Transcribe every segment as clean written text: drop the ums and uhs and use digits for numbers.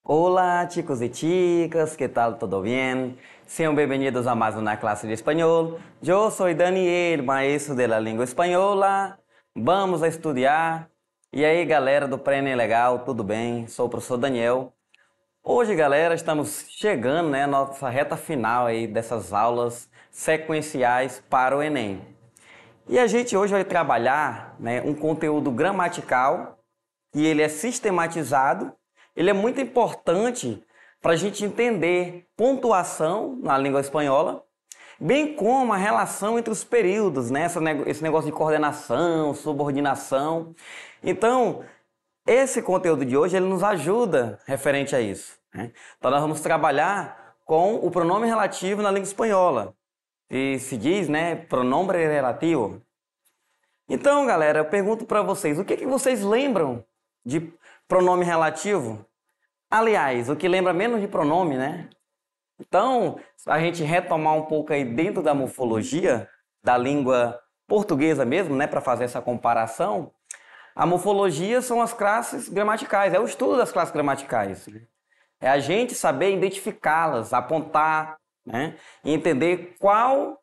Hola chicos y chicas, ¿qué tal? ¿Todo bien? Sean bienvenidos a más una clase de español. Yo soy Daniel, maestro de la língua espanhola. Vamos a estudar. E aí, galera do Prêmio Legal, tudo bem? Sou o professor Daniel. Hoje, galera, estamos chegando, né, à nossa reta final aí dessas aulas sequenciais para o Enem. E a gente hoje vai trabalhar, né, um conteúdo gramatical e ele é sistematizado. Ele é muito importante para a gente entender pontuação na língua espanhola, bem como a relação entre os períodos, né? Esse negócio de coordenação, subordinação. Então, esse conteúdo de hoje ele nos ajuda referente a isso, né? Então, nós vamos trabalhar com o pronome relativo na língua espanhola. E se diz, né, pronombre relativo. Então, galera, eu pergunto para vocês, o que vocês lembram de pronome relativo? Aliás, o que lembra menos de pronome, né? Então, a gente retomar um pouco aí dentro da morfologia da língua portuguesa mesmo, né, para fazer essa comparação, a morfologia são as classes gramaticais, é o estudo das classes gramaticais. É a gente saber identificá-las, apontar, né, e entender qual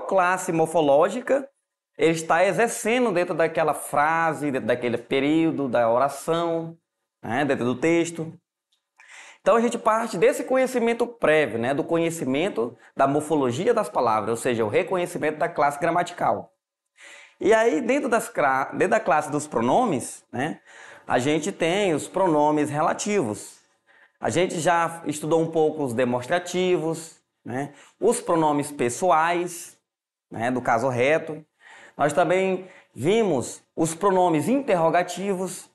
classe morfológica ele está exercendo dentro daquela frase, dentro daquele período, da oração, né, dentro do texto. Então a gente parte desse conhecimento prévio, né, do conhecimento da morfologia das palavras, ou seja, o reconhecimento da classe gramatical. E aí, dentro da classe dos pronomes, né, a gente tem os pronomes relativos. A gente já estudou um pouco os demonstrativos, né, os pronomes pessoais, né, do caso reto. Nós também vimos os pronomes interrogativos.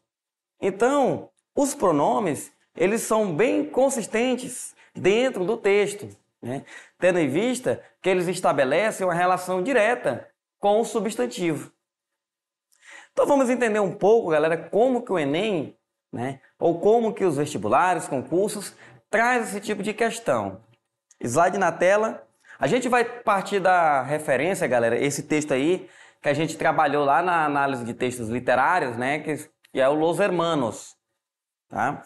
Então, os pronomes, eles são bem consistentes dentro do texto, né? Tendo em vista que eles estabelecem uma relação direta com o substantivo. Então, vamos entender um pouco, galera, como que o Enem, né, ou como que os vestibulares, concursos, traz esse tipo de questão. Slide na tela. A gente vai partir da referência, galera, esse texto aí, que a gente trabalhou lá na análise de textos literários, né, que é o Los Hermanos, tá?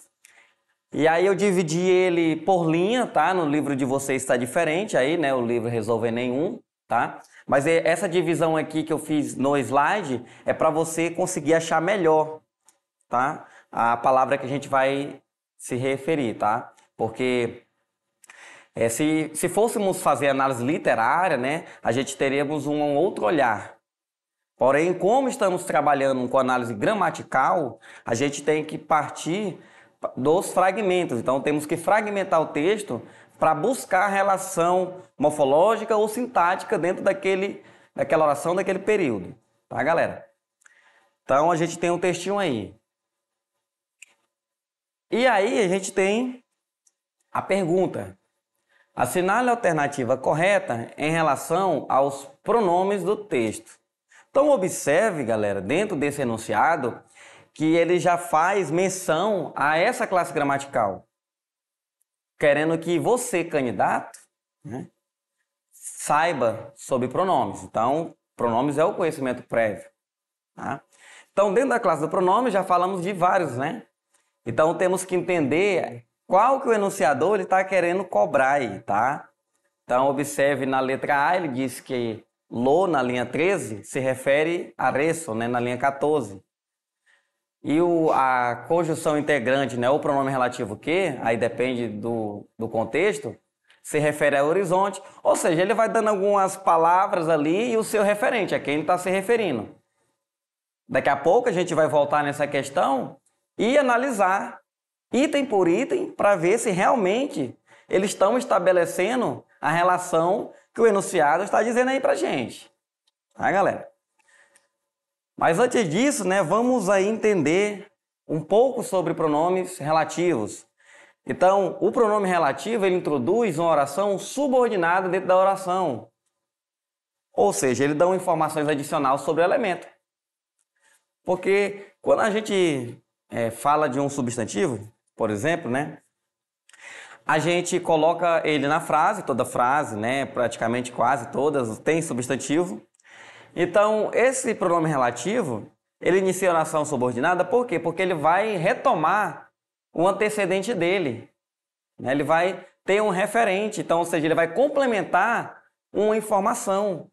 E aí eu dividi ele por linha, tá? No livro de vocês está diferente aí, né, o livro Resolver Nenhum, tá? Mas essa divisão aqui que eu fiz no slide é para você conseguir achar melhor, tá? A palavra que a gente vai se referir, tá? Porque se fôssemos fazer análise literária, né, a gente teríamos um outro olhar. Porém, como estamos trabalhando com análise gramatical, a gente tem que partir dos fragmentos. Então, temos que fragmentar o texto para buscar a relação morfológica ou sintática dentro daquela oração, daquele período. Tá, galera? Então, a gente tem um textinho aí. E aí, a gente tem a pergunta. Assinale a alternativa correta em relação aos pronomes do texto. Então, observe, galera, dentro desse enunciado, que ele já faz menção a essa classe gramatical, querendo que você, candidato, né, saiba sobre pronomes. Então, pronomes é o conhecimento prévio. Tá? Então, dentro da classe do pronome, já falamos de vários, né? Então, temos que entender qual que o enunciador está querendo cobrar aí, tá? Então, observe na letra A, ele diz que lo, na linha 13, se refere a rezo, né, na linha 14. E a conjunção integrante, né, o pronome relativo que, aí depende do contexto, se refere a horizonte. Ou seja, ele vai dando algumas palavras ali e o seu referente, a quem ele está se referindo. Daqui a pouco a gente vai voltar nessa questão e analisar item por item para ver se realmente eles estão estabelecendo a relação que o enunciado está dizendo aí pra gente. Tá, galera? Mas antes disso, né, vamos aí entender um pouco sobre pronomes relativos. Então, o pronome relativo, ele introduz uma oração subordinada dentro da oração. Ou seja, ele dá informações adicionais sobre o elemento. Porque quando a gente fala de um substantivo, por exemplo, né, a gente coloca ele na frase, toda frase, né, praticamente quase todas, tem substantivo. Então, esse pronome relativo, ele inicia a oração subordinada, por quê? Porque ele vai retomar o antecedente dele, né? Ele vai ter um referente, então, ou seja, ele vai complementar uma informação.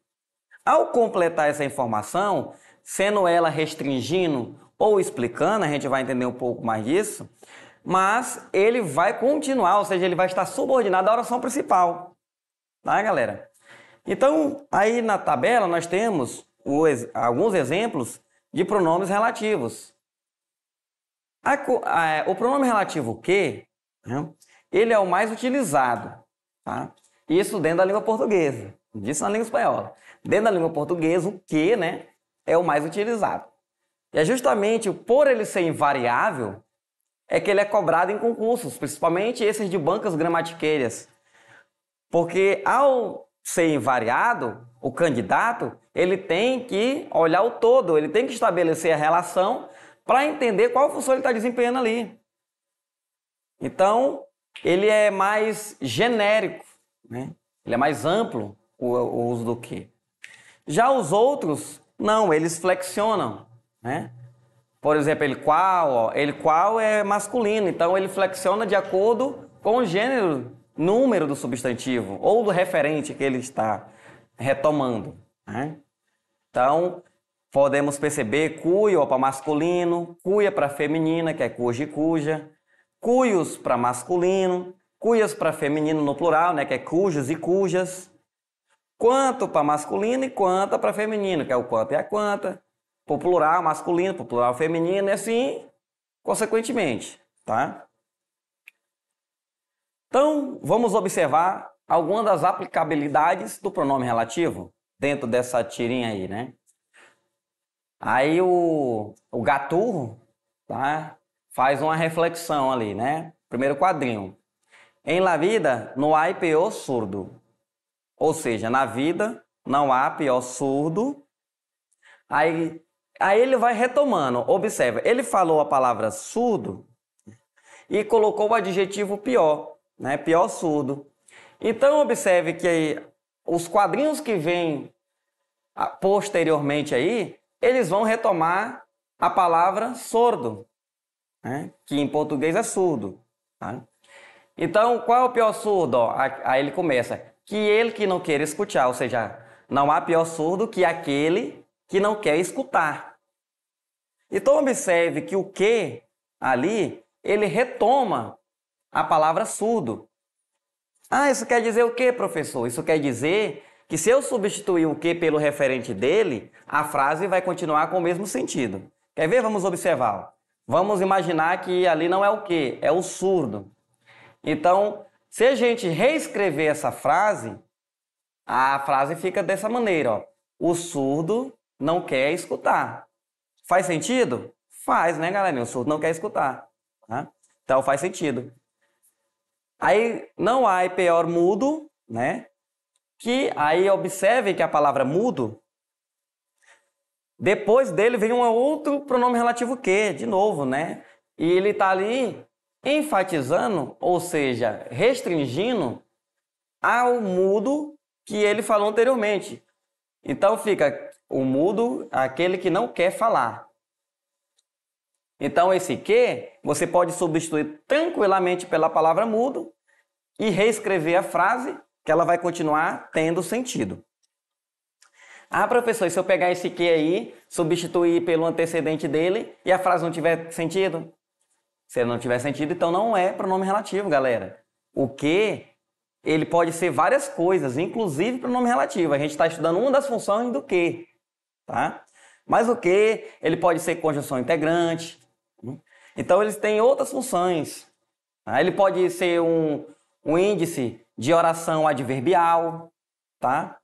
Ao completar essa informação, sendo ela restringindo ou explicando, a gente vai entender um pouco mais disso, mas ele vai continuar, ou seja, ele vai estar subordinado à oração principal, tá, galera? Então, aí na tabela nós temos alguns exemplos de pronomes relativos. O pronome relativo que, né, ele é o mais utilizado, tá? Isso dentro da língua portuguesa, disso na língua espanhola. Dentro da língua portuguesa, o que, né, é o mais utilizado. E é justamente por ele ser invariável, é que ele é cobrado em concursos, principalmente esses de bancas gramatiqueiras. Porque ao ser invariado, o candidato, ele tem que olhar o todo, ele tem que estabelecer a relação para entender qual função ele está desempenhando ali. Então, ele é mais genérico, né? Ele é mais amplo, o uso do que. Já os outros, não, eles flexionam, né? Por exemplo, ele qual é masculino, então ele flexiona de acordo com o gênero, número do substantivo ou do referente que ele está retomando, né? Então, podemos perceber cuio para masculino, cuia para feminina, que é cuja e cuja, cuios para masculino, cuias para feminino no plural, né, que é cujos e cujas, quanto para masculino e quanta para feminino, que é o quanto e a quanta, para o plural masculino, para o plural feminino, e assim, consequentemente, tá? Então, vamos observar algumas das aplicabilidades do pronome relativo dentro dessa tirinha aí, né? Aí o Gaturro, tá, faz uma reflexão ali, né? Primeiro quadrinho. Em la vida não há pior surdo. Ou seja, na vida não há pior surdo. Aí ele vai retomando. Observa, ele falou a palavra surdo e colocou o adjetivo pior, né? Pior surdo. Então, observe que os quadrinhos que vêm posteriormente aí, eles vão retomar a palavra sordo, né? Que em português é surdo, tá? Então, qual é o pior surdo? Aí ele começa, que ele que não quer escutar, ou seja, não há pior surdo que aquele que não quer escutar. Então, observe que o que ali, ele retoma a palavra surdo. Ah, isso quer dizer o quê, professor? Isso quer dizer que se eu substituir o que pelo referente dele, a frase vai continuar com o mesmo sentido. Quer ver? Vamos observar. Vamos imaginar que ali não é o que, é o surdo. Então, se a gente reescrever essa frase, a frase fica dessa maneira, ó. O surdo não quer escutar. Faz sentido? Faz, né, galerinha? O surdo não quer escutar, tá? Então, faz sentido. Aí, não há pior mudo, né? Que aí observe que a palavra mudo, depois dele vem um outro pronome relativo que, de novo, né? E ele está ali enfatizando, ou seja, restringindo ao mudo que ele falou anteriormente. Então fica o mudo, aquele que não quer falar. Então esse que você pode substituir tranquilamente pela palavra mudo e reescrever a frase que ela vai continuar tendo sentido. Ah, professor, e se eu pegar esse que aí, substituir pelo antecedente dele e a frase não tiver sentido? Se não tiver sentido, então não é pronome relativo, galera. O que, ele pode ser várias coisas, inclusive pronome relativo. A gente está estudando uma das funções do que, tá? Mas o que, ele pode ser conjunção integrante. Então, eles têm outras funções. Tá? Ele pode ser um índice de oração adverbial, tá?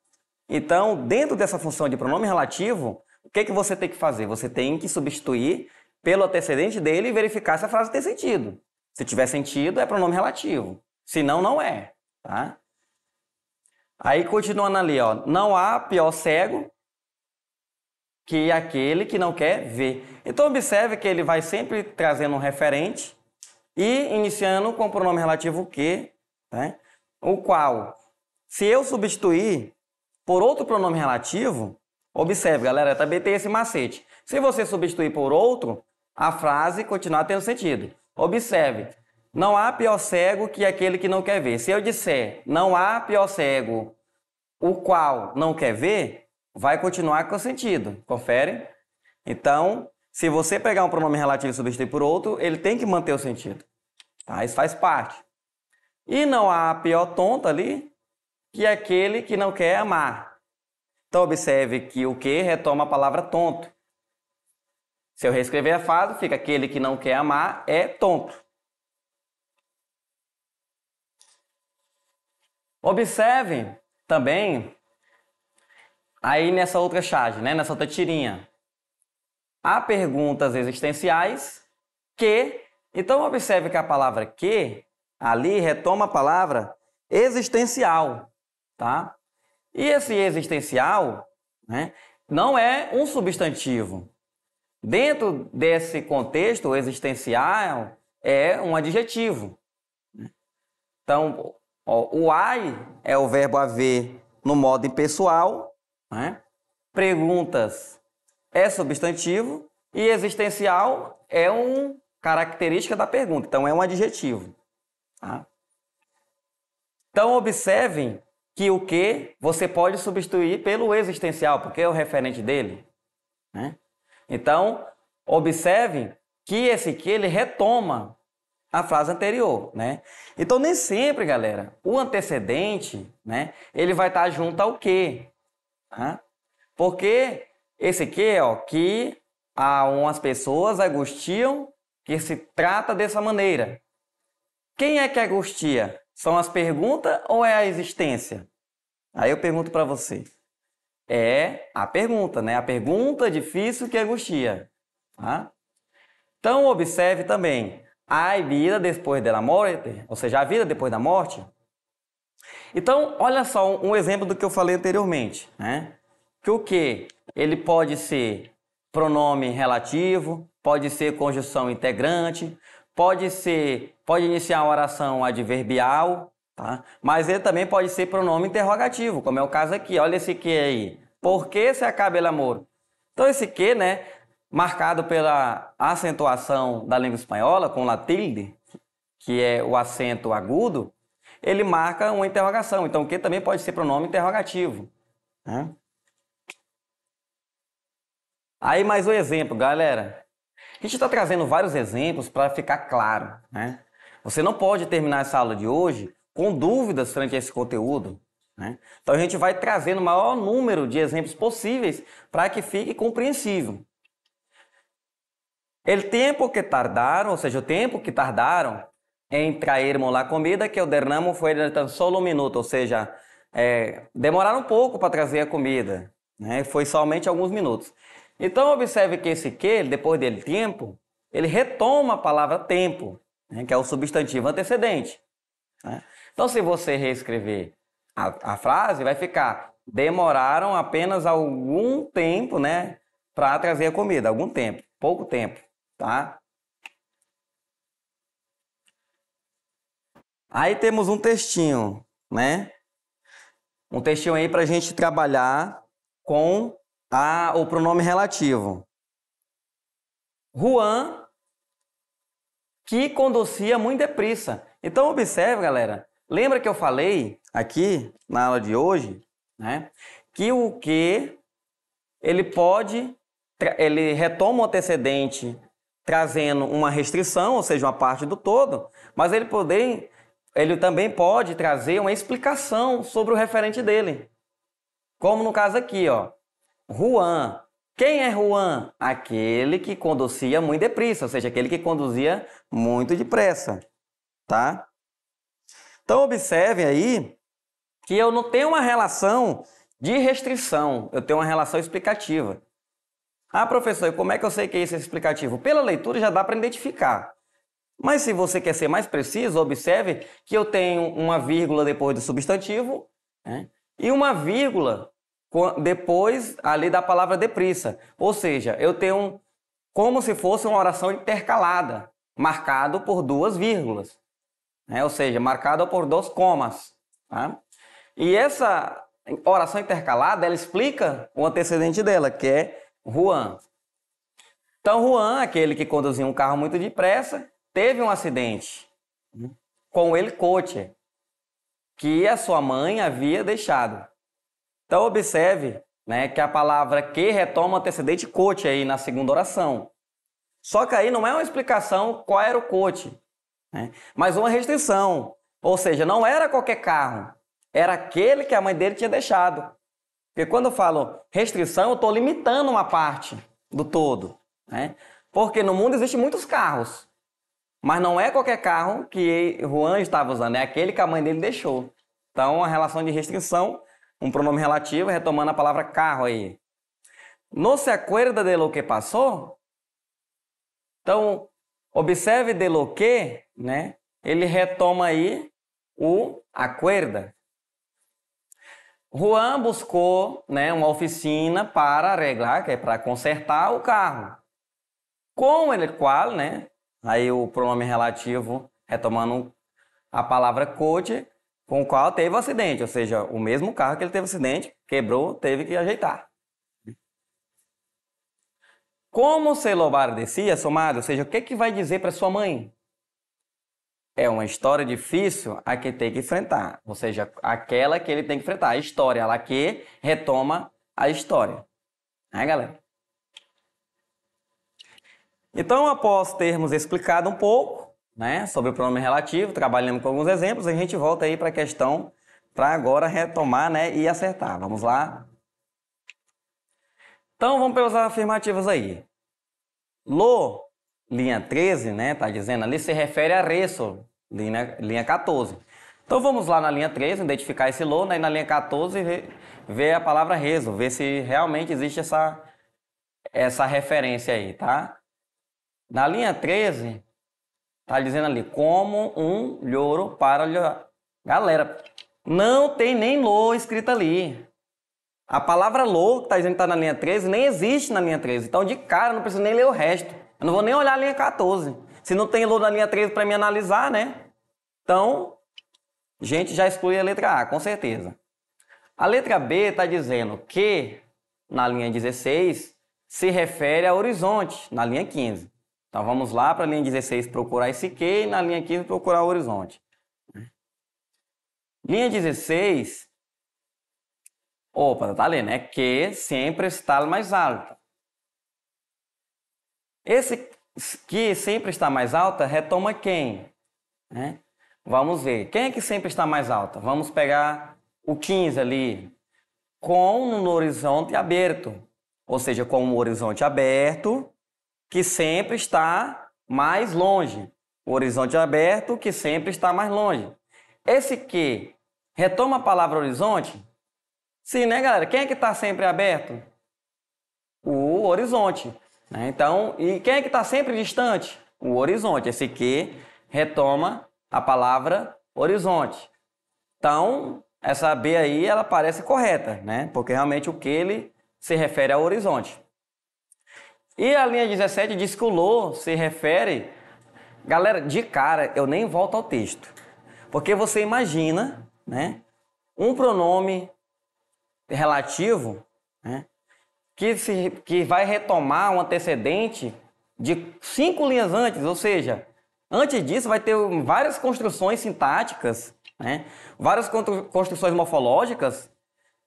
Então, dentro dessa função de pronome relativo, o que você tem que fazer? Você tem que substituir pelo antecedente dele e verificar se a frase tem sentido. Se tiver sentido, é pronome relativo. Se não, não é, tá? Aí, continuando ali, ó, não há pior cego que aquele que não quer ver. Então, observe que ele vai sempre trazendo um referente e iniciando com o pronome relativo que, né? O qual, se eu substituir por outro pronome relativo, observe, galera, também tem esse macete. Se você substituir por outro, a frase continuar tendo sentido. Observe, não há pior cego que aquele que não quer ver. Se eu disser, não há pior cego o qual não quer ver, vai continuar com sentido. Confere? Então, se você pegar um pronome relativo e substituir por outro, ele tem que manter o sentido. Tá? Isso faz parte. E não há pior tonto ali que aquele que não quer amar. Então, observe que o que retoma a palavra tonto. Se eu reescrever a frase, fica aquele que não quer amar é tonto. Observe também aí nessa outra charge, né? Nessa outra tirinha. Há perguntas existenciais que... Então, observe que a palavra que ali retoma a palavra existencial, tá? E esse existencial, né, não é um substantivo. Dentro desse contexto, o existencial é um adjetivo. Então, o ai é o verbo haver no modo impessoal, né? Perguntas é substantivo e existencial é uma característica da pergunta, então é um adjetivo. Tá? Então, observem que o que você pode substituir pelo existencial, porque é o referente dele. Né? Então, observem que esse que ele retoma a frase anterior, né? Então, nem sempre, galera, o antecedente, né, ele vai estar junto ao que, tá? Porque esse que, ó, que há umas pessoas angustiam que se trata dessa maneira. Quem é que angustia? São as perguntas ou é a existência? Aí eu pergunto para você. É a pergunta, né? A pergunta difícil que angustia. Tá? Então, observe também. Há vida depois da morte, ou seja, a vida depois da morte. Então, olha só um exemplo do que eu falei anteriormente, né? Que o que? Ele pode ser pronome relativo, pode ser conjunção integrante, pode iniciar uma oração adverbial, tá? Mas ele também pode ser pronome interrogativo, como é o caso aqui. Olha esse que aí. Por que se acaba el amor? Então, esse que, né? Marcado pela acentuação da língua espanhola, com la tilde, que é o acento agudo, ele marca uma interrogação. Então, o que também pode ser pronome interrogativo. Né? Aí, mais um exemplo, galera. A gente está trazendo vários exemplos para ficar claro. Né? Você não pode terminar essa aula de hoje com dúvidas frente a esse conteúdo. Né? Então, a gente vai trazendo o maior número de exemplos possíveis para que fique compreensível. El tempo que tardaram, ou seja, o tempo que tardaram em traermos la comida, que ordenamos foi de tan solo um minuto, ou seja, demoraram um pouco para trazer a comida, né? Foi somente alguns minutos. Então, observe que esse que, depois dele tempo, ele retoma a palavra tempo, né? Que é o substantivo antecedente. Né? Então, se você reescrever a frase, vai ficar demoraram apenas algum tempo, né, para trazer a comida, algum tempo, pouco tempo. Tá? Aí temos um textinho, né? Um textinho aí para a gente trabalhar com o pronome relativo. Juan, que conduzia muito depressa. Então, observe, galera. Lembra que eu falei aqui na aula de hoje, né? Que o que ele retoma o antecedente trazendo uma restrição, ou seja, uma parte do todo, mas ele também pode trazer uma explicação sobre o referente dele. Como no caso aqui, ó. Juan. Quem é Juan? Aquele que conduzia muito depressa, ou seja, aquele que conduzia muito depressa, tá? Então, observem aí que eu não tenho uma relação de restrição, eu tenho uma relação explicativa. Ah, professor, como é que eu sei que é esse explicativo? Pela leitura já dá para identificar. Mas se você quer ser mais preciso, observe que eu tenho uma vírgula depois do substantivo, né? E uma vírgula depois ali da palavra depressa. Ou seja, eu tenho como se fosse uma oração intercalada, marcado por duas vírgulas. Né? Ou seja, marcado por dois comas. Tá? E essa oração intercalada, ela explica o antecedente dela, que é Juan. Então, Juan, aquele que conduzia um carro muito depressa, teve um acidente com el coche que a sua mãe havia deixado. Então, observe, né, que a palavra que retoma o antecedente coche aí na segunda oração. Só que aí não é uma explicação qual era o coche, né, mas uma restrição. Ou seja, não era qualquer carro, era aquele que a mãe dele tinha deixado. Porque quando eu falo restrição, eu estou limitando uma parte do todo, né? Porque no mundo existem muitos carros, mas não é qualquer carro que Juan estava usando, é aquele que a mãe dele deixou. Então, a relação de restrição, um pronome relativo, retomando a palavra carro aí. ¿No se acuerda de lo que pasó? Então, observe de lo que, né? Ele retoma aí o acuerda. Juan buscou, né, uma oficina para arreglar, que é para consertar o carro. Com ele qual, né? Aí o pronome relativo retomando a palavra coche, com o qual teve o acidente, ou seja, o mesmo carro que ele teve acidente, quebrou, teve que ajeitar. Como se lo decía, su madre, ou seja, o que vai dizer para sua mãe? É uma história difícil a que tem que enfrentar, ou seja, aquela que ele tem que enfrentar, a história, ela que retoma a história. Né, galera? Então, após termos explicado um pouco, né, sobre o pronome relativo, trabalhando com alguns exemplos, a gente volta aí para a questão para agora retomar, né, e acertar. Vamos lá? Então, vamos pelas afirmativas aí. Lo, linha 13, né, tá dizendo ali, se refere a reso, linha 14. Então, vamos lá na linha 13, identificar esse lo, né, e na linha 14 ver a palavra reso, ver se realmente existe essa referência aí, tá? Na linha 13, tá dizendo ali, como um lloro para llorar. Galera, não tem nem lo escrito ali. A palavra lo, que tá dizendo que tá na linha 13, nem existe na linha 13. Então, de cara, não preciso nem ler o resto. Eu não vou nem olhar a linha 14. Se não tem lo na linha 13 para me analisar, né? Então, a gente já exclui a letra A, com certeza. A letra B tá dizendo que, na linha 16, se refere a horizonte, na linha 15. Então, vamos lá para a linha 16 procurar esse que e na linha 15 procurar o horizonte. Linha 16, opa, tá lendo, é que sempre está mais alto. Esse que sempre está mais alta retoma quem? Né? Vamos ver, quem é que sempre está mais alta? Vamos pegar o 15 ali, com no horizonte aberto, ou seja, com o horizonte aberto, que sempre está mais longe. O horizonte aberto, que sempre está mais longe. Esse que retoma a palavra horizonte? Sim, né, galera? Quem é que está sempre aberto? O horizonte. Né? Então, e quem é que está sempre distante? O horizonte. Esse que retoma a palavra horizonte. Então, essa B aí, ela parece correta, né? Porque realmente o que ele se refere ao horizonte. E a linha 17 diz que o lo se refere... Galera, de cara, eu nem volto ao texto. Porque você imagina, né, um pronome relativo, né, que vai retomar um antecedente de 5 linhas antes. Ou seja, antes disso vai ter várias construções sintáticas, né, várias construções morfológicas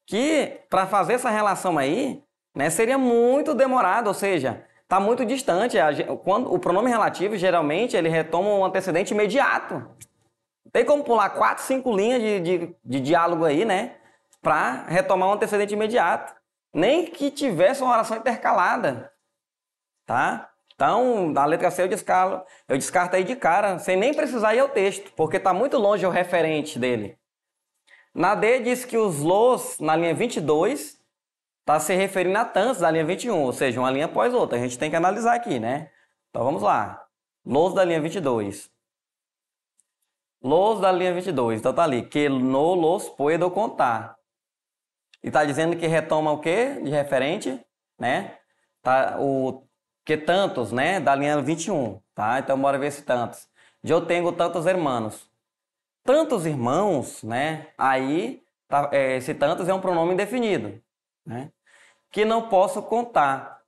que, para fazer essa relação aí, né, seria muito demorado, ou seja, está muito distante. Quando o pronome relativo, geralmente, ele retoma um antecedente imediato. Tem como pular 4, 5 linhas de diálogo aí, né, para retomar um antecedente imediato. Nem que tivesse uma oração intercalada, tá? Então, da letra C eu descarto aí de cara, sem nem precisar ir ao texto, porque está muito longe o referente dele. Na D diz que os los, na linha 22... está se referindo a tantos da linha 21, ou seja, uma linha após outra. A gente tem que analisar aqui, né? Então, vamos lá. Los da linha 22. Los da linha 22. Então, tá ali. Que no los puedo contar. E tá dizendo que retoma o quê? De referente, né? Tá, o que tantos, né? Da linha 21, tá? Então, bora ver esse tantos. Eu tenho tantos irmãos. Tantos irmãos, né? Aí, tá, esse tantos é um pronome indefinido. Né? Que não posso contar.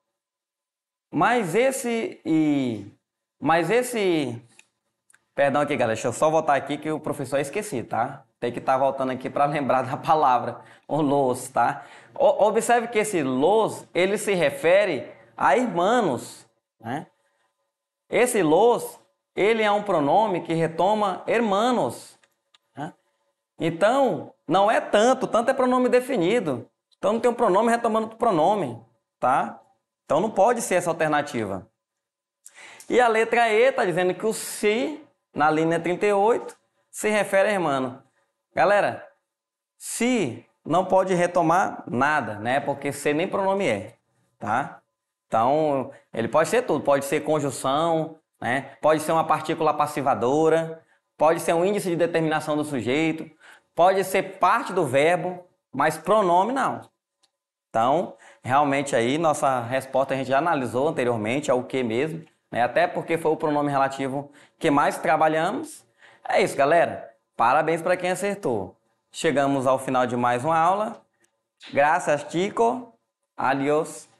Mas esse Perdão aqui, galera. Deixa eu só voltar aqui que o professor esqueci, tá? Tem que estar voltando aqui para lembrar da palavra, o los, tá? Observe que esse los, ele se refere a irmãos, né? Esse los, ele é um pronome que retoma hermanos, né? Então, não é tanto é pronome definido. Então, não tem um pronome retomando o pronome, tá? Então, não pode ser essa alternativa. E a letra E está dizendo que o si, na linha 38, se refere a irmão. Galera, se não pode retomar nada, né? Porque se nem pronome é, tá? Então, ele pode ser tudo. Pode ser conjunção, né? Pode ser uma partícula passivadora, pode ser um índice de determinação do sujeito, pode ser parte do verbo, mas pronome não. Então, realmente aí, nossa resposta a gente já analisou anteriormente, é o que mesmo, né? Até porque foi o pronome relativo que mais trabalhamos. É isso, galera. Parabéns para quem acertou. Chegamos ao final de mais uma aula. Graças, Chico. Adiós.